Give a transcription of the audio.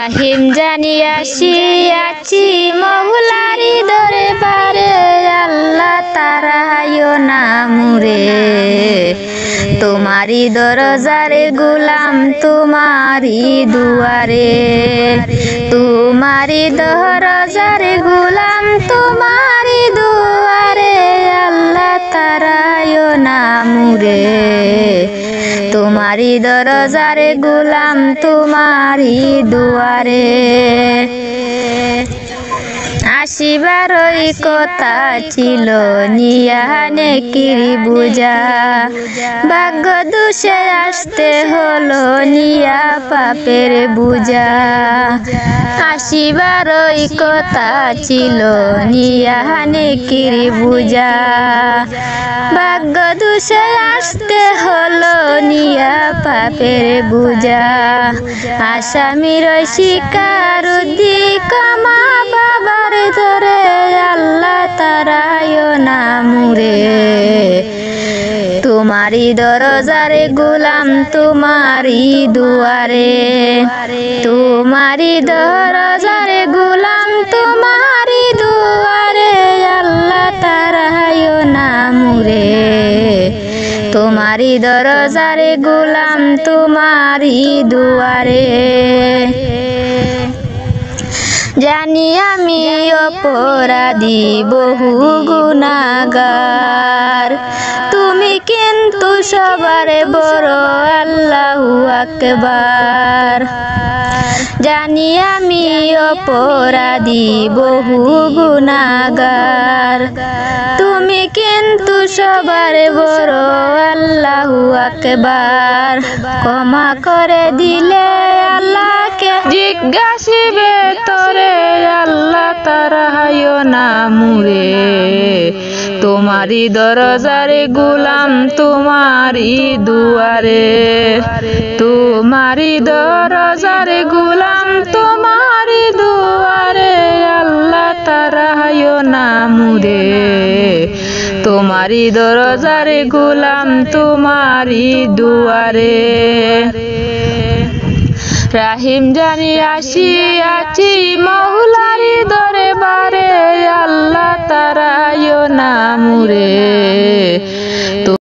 রাহিম জানি আসিয়াছি মহুলারি দরবারে, আল্লাহ তারায়ো নামুরে। তোমারি দরজারে গুলাম তোমারি দুয়ারে, তোমারি দরজারে গুলাম তোমারি দুয়ারে, আল্লাহ তারায়ো নামুরে। তোমারি দরজারে গুলাম তোমারি দুয়ারে। আসিবারই কথা ছিল নিয়ানে কিরি বুঝা, ভাগ্য দোষে আসতে হলো নিয়া পাপের বুঝা। আসিবারই কথা ছিল নিয়ানে কিরি বুঝা, ভাগ্য দোষে আসতে হলো নিয়া পাপের বুঝা। আসামির শিকার কমা বাবার ধরে, আল্লাহ তারায়ো নামুরে। তোমারি দরজারে গুলাম তোমারি দুয়ারে, তোমারি দরজারে গুলাম তোমারি দুয়ারে, আল্লাহ তারায়ো নামুরে। তোমারি দরজারে গুলাম তোমারি দুয়ারে। জানি আমি অপরাধী বহু গুনাহগার, তুমি কিন্তু সবার বড় আল্লাহু আকবার। জানি আমি অপরাধী বহু গুনাহগার, তুমি কিন্তু সবার বড় আল্লাহু আকবার। ক্ষমা করে দিলে আল্লাহকে জিজ্ঞাসিবে তোরে, আল্লাহ তারায়ো নামুরে। তোমারি দরজারে গুলাম তোমারি দুয়ারে, তোমারি দরজারে গুলাম তোমারি দুয়ারে, আল্লাহ তারায়ো নামুরে। তোমারি দরজারে গুলাম তোমারি দুয়ারে। রাহিম জানি আসিয়াছি মহুলারি দরবারে, আল্লাহ তারায়ো নামুরে।